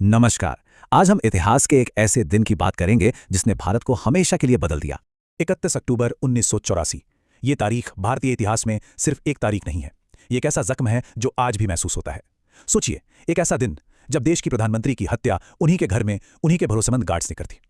नमस्कार। आज हम इतिहास के एक ऐसे दिन की बात करेंगे जिसने भारत को हमेशा के लिए बदल दिया। 31 अक्टूबर 1984। ये तारीख भारतीय इतिहास में सिर्फ एक तारीख नहीं है, ये एक ऐसा जख्म है जो आज भी महसूस होता है। सोचिए, एक ऐसा दिन जब देश की प्रधानमंत्री की हत्या उन्हीं के घर में उन्हीं के भरोसेमंद गार्ड्स ने कर दी।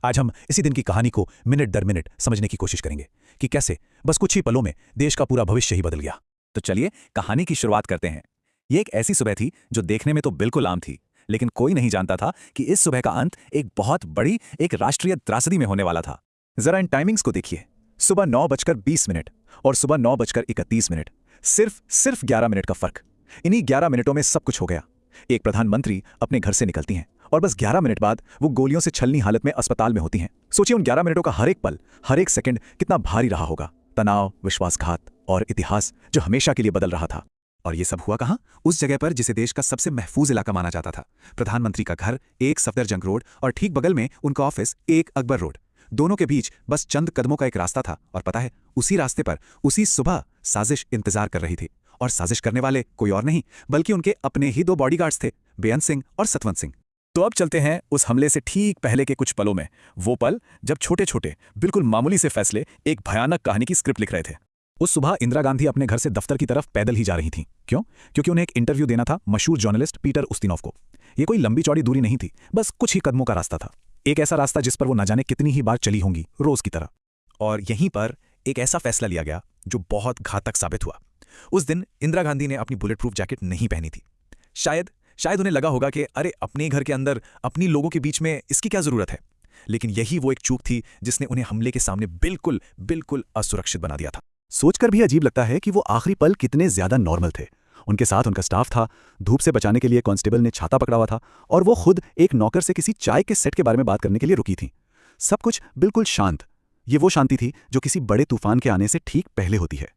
आज हम इसी दिन की कहानी को मिनट दर मिनट समझने की कोशिश करेंगे कि कैसे बस कुछ ही पलों में देश का पूरा भविष्य ही बदल गया। तो चलिए कहानी की शुरुआत करते हैं। ये एक ऐसी सुबह थी जो देखने में तो बिल्कुल आम थी, लेकिन कोई नहीं जानता था कि इस सुबह का अंत एक बहुत बड़ी एक राष्ट्रीय त्रासदी में होने वाला था। जरा इन टाइमिंग्स को देखिए, सुबह 9:20 और सुबह 9:31। सिर्फ 11 मिनट का फर्क। इन्हीं 11 मिनटों में सब कुछ हो गया। एक प्रधानमंत्री अपने घर से निकलती हैं और बस 11 मिनट बाद वो गोलियों से छलनी हालत में अस्पताल में होती हैं। सोचिए, उन 11 मिनटों का हर एक पल, हर एक सेकंड कितना भारी रहा होगा। तनाव, विश्वासघात और इतिहास जो हमेशा के लिए बदल रहा था। और ये सब हुआ कहां? उस जगह पर जिसे देश का सबसे महफूज इलाका माना जाता था। प्रधानमंत्री का घर एक सफदरजंग रोड और ठीक बगल में उनका ऑफिस एक अकबर रोड। दोनों के बीच बस चंद कदमों का एक रास्ता था। और पता है, उसी रास्ते पर उसी सुबह साजिश इंतजार कर रही थी। और साजिश करने वाले कोई और नहीं बल्कि उनके अपने ही दो बॉडीगार्ड्स थे, बेअंत सिंह और सतवंत सिंह। तो अब चलते हैं उस हमले से ठीक पहले के कुछ पलों में। वो पल जब छोटे छोटे बिल्कुल मामूली से फैसले एक भयानक कहानी की स्क्रिप्ट लिख रहे थे। उस सुबह इंदिरा गांधी अपने घर से दफ्तर की तरफ पैदल ही जा रही थीं। क्यों? क्योंकि उन्हें एक इंटरव्यू देना था मशहूर जर्नलिस्ट पीटर उस्तिनोव को। ये कोई लंबी चौड़ी दूरी नहीं थी, बस कुछ ही कदमों का रास्ता था। एक ऐसा रास्ता जिस पर वो न जाने कितनी ही बार चली होंगी, रोज की तरह। और यहीं पर एक ऐसा फैसला लिया गया जो बहुत घातक साबित हुआ। उस दिन इंदिरा गांधी ने अपनी बुलेट प्रूफ जैकेट नहीं पहनी थी। शायद उन्हें लगा होगा कि अरे, अपने घर के अंदर अपनी लोगों के बीच में इसकी क्या जरूरत है। लेकिन यही वो एक चूक थी जिसने उन्हें हमले के सामने बिल्कुल असुरक्षित बना दिया था। सोचकर भी अजीब लगता है कि वो आखिरी पल कितने ज्यादा नॉर्मल थे। उनके साथ उनका स्टाफ था, धूप से बचाने के लिए कांस्टेबल ने छाता पकड़ा हुआ था और वो खुद एक नौकर से किसी चाय के सेट के बारे में बात करने के लिए रुकी थी। सब कुछ बिल्कुल शांत। ये वो शांति थी जो किसी बड़े तूफान के आने से ठीक पहले होती है।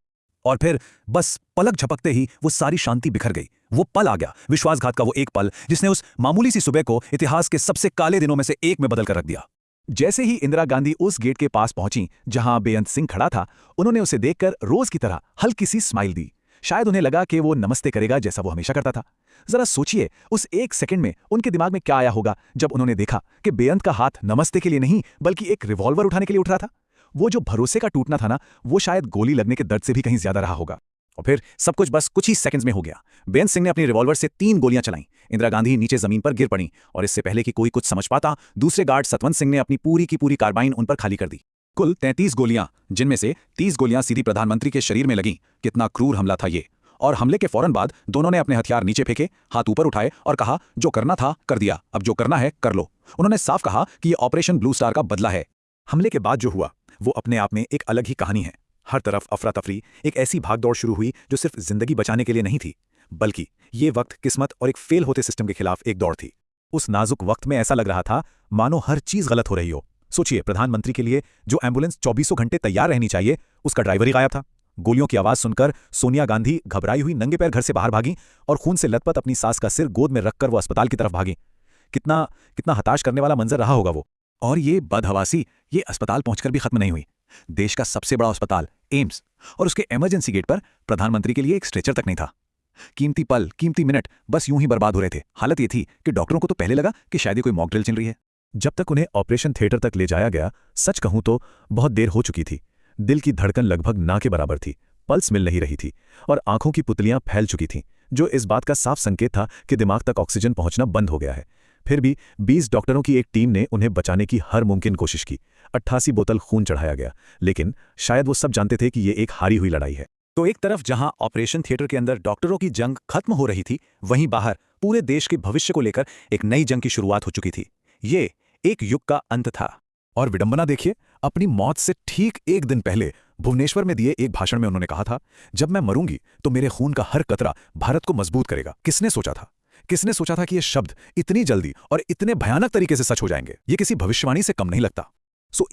और फिर बस पलक झपकते ही वो सारी शांति बिखर गई। वो पल आ गया, विश्वासघात का वो एक पल जिसने उस मामूली सी सुबह को इतिहास के सबसे काले दिनों में से एक में बदल कर रख दिया। जैसे ही इंदिरा गांधी उस गेट के पास पहुंची जहां बेअंत सिंह खड़ा था, उन्होंने उसे देखकर रोज की तरह हल्की सी स्माइल दी। शायद उन्हें लगा कि वो नमस्ते करेगा जैसा वो हमेशा करता था। जरा सोचिए, उस एक सेकंड में उनके दिमाग में क्या आया होगा जब उन्होंने देखा कि बेअंत का हाथ नमस्ते के लिए नहीं बल्कि एक रिवॉल्वर उठाने के लिए उठ रहा था। वो जो भरोसे का टूटना था ना, वो शायद गोली लगने के दर्द से भी कहीं ज्यादा रहा होगा। और फिर सब कुछ बस कुछ ही सेकंड्स में हो गया। बेअंत सिंह ने अपनी रिवॉल्वर से 3 गोलियां चलाईं। इंदिरा गांधी नीचे जमीन पर गिर पड़ी और इससे पहले कि कोई कुछ समझ पाता, दूसरे गार्ड सतवंत सिंह ने अपनी पूरी की पूरी कार्बाइन उन पर खाली कर दी। कुल 33 गोलियां, जिनमें से 30 गोलियां सीधी प्रधानमंत्री के शरीर में लगीं। कितना क्रूर हमला था ये। और हमले के फौरन बाद दोनों ने अपने हथियार नीचे फेंके, हाथ ऊपर उठाए और कहा, जो करना था कर दिया, अब जो करना है कर लो। उन्होंने साफ कहा कि यह ऑपरेशन ब्लू स्टार का बदला है। हमले के बाद जो हुआ वो अपने आप में एक अलग ही कहानी है। हर तरफ अफरा तफरी, एक ऐसी भागदौड़ शुरू हुई जो सिर्फ जिंदगी बचाने के लिए नहीं थी, बल्कि ये वक्त किस्मत और एक फेल होते सिस्टम के खिलाफ एक दौड़ थी। उस नाजुक वक्त में ऐसा लग रहा था मानो हर चीज गलत हो रही हो। सोचिए, प्रधानमंत्री के लिए जो एम्बुलेंस 24 घंटे तैयार रहनी चाहिए, उसका ड्राइवर ही गायब था। गोलियों की आवाज सुनकर सोनिया गांधी घबराई हुई नंगे पैर घर से बाहर भागी और खून से लथपथ अपनी सास का सिर गोद में रखकर वो अस्पताल की तरफ भागी। कितना हताश करने वाला मंजर रहा होगा वो। और ये बदहवासी ये अस्पताल पहुंचकर भी खत्म नहीं हुई। देश का सबसे बड़ा अस्पताल एम्स, और उसके इमरजेंसी गेट पर प्रधानमंत्री के लिए एक स्ट्रेचर तक नहीं था। कीमती पल, कीमती मिनट बस यूं ही बर्बाद हो रहे थे। हालत ये थी कि डॉक्टरों को तो पहले लगा कि शायद ये कोई मॉक ड्रिल चल रही है। जब तक उन्हें ऑपरेशन थिएटर तक ले जाया गया, सच कहूं तो बहुत देर हो चुकी थी। दिल की धड़कन लगभग ना के बराबर थी, पल्स मिल नहीं रही थी और आंखों की पुतलियां फैल चुकी थीं, जो इस बात का साफ संकेत था कि दिमाग तक ऑक्सीजन पहुंचना बंद हो गया है। फिर भी 20 डॉक्टरों की एक टीम ने उन्हें बचाने की हर मुमकिन कोशिश की। 88 बोतल खून चढ़ाया गया, लेकिन शायद वो सब जानते थे कि ये एक हारी हुई लड़ाई है। तो एक तरफ जहां ऑपरेशन थिएटर के अंदर डॉक्टरों की जंग खत्म हो रही थी, वहीं बाहर पूरे देश के भविष्य को लेकर एक नई जंग की शुरुआत हो चुकी थी। ये एक युग का अंत था। और विडंबना देखिए, अपनी मौत से ठीक एक दिन पहले भुवनेश्वर में दिए एक भाषण में उन्होंने कहा था, जब मैं मरूंगी तो मेरे खून का हर कतरा भारत को मजबूत करेगा। किसने सोचा था कि ये शब्द इतनी जल्दी और इतने भयानक तरीके से सच हो जाएंगे? ये किसी भविष्यवाणी से कम नहीं लगता।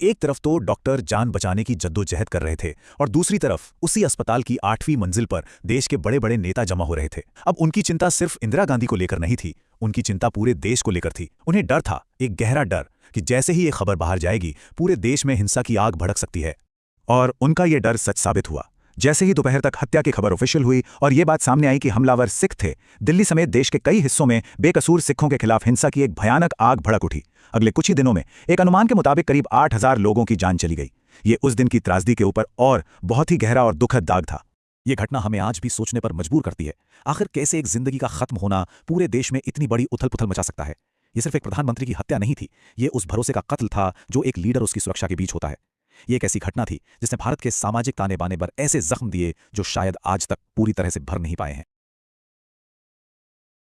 एक तरफ तो डॉक्टर जान बचाने की जद्दोजहद कर रहे थे और दूसरी तरफ उसी अस्पताल की 8वीं मंजिल पर देश के बड़े बड़े नेता जमा हो रहे थे। अब उनकी चिंता सिर्फ इंदिरा गांधी को लेकर नहीं थी, उनकी चिंता पूरे देश को लेकर थी। उन्हें डर था, एक गहरा डर, कि जैसे ही ये खबर बाहर जाएगी पूरे देश में हिंसा की आग भड़क सकती है। और उनका ये डर सच साबित हुआ। जैसे ही दोपहर तक हत्या की खबर ऑफिशियल हुई और ये बात सामने आई कि हमलावर सिख थे, दिल्ली समेत देश के कई हिस्सों में बेकसूर सिखों के खिलाफ हिंसा की एक भयानक आग भड़क उठी। अगले कुछ ही दिनों में एक अनुमान के मुताबिक करीब 8,000 लोगों की जान चली गई। ये उस दिन की त्रासदी के ऊपर और बहुत ही गहरा और दुखद दाग था। ये घटना हमें आज भी सोचने पर मजबूर करती है, आखिर कैसे एक जिंदगी का खत्म होना पूरे देश में इतनी बड़ी उथल पुथल मचा सकता है। ये सिर्फ एक प्रधानमंत्री की हत्या नहीं थी, ये उस भरोसे का कत्ल था जो एक लीडर उसकी सुरक्षा के बीच होता है। ये एक ऐसी घटना थी जिसने भारत के सामाजिक ताने बाने पर ऐसे जख्म दिए जो शायद आज तक पूरी तरह से भर नहीं पाए हैं।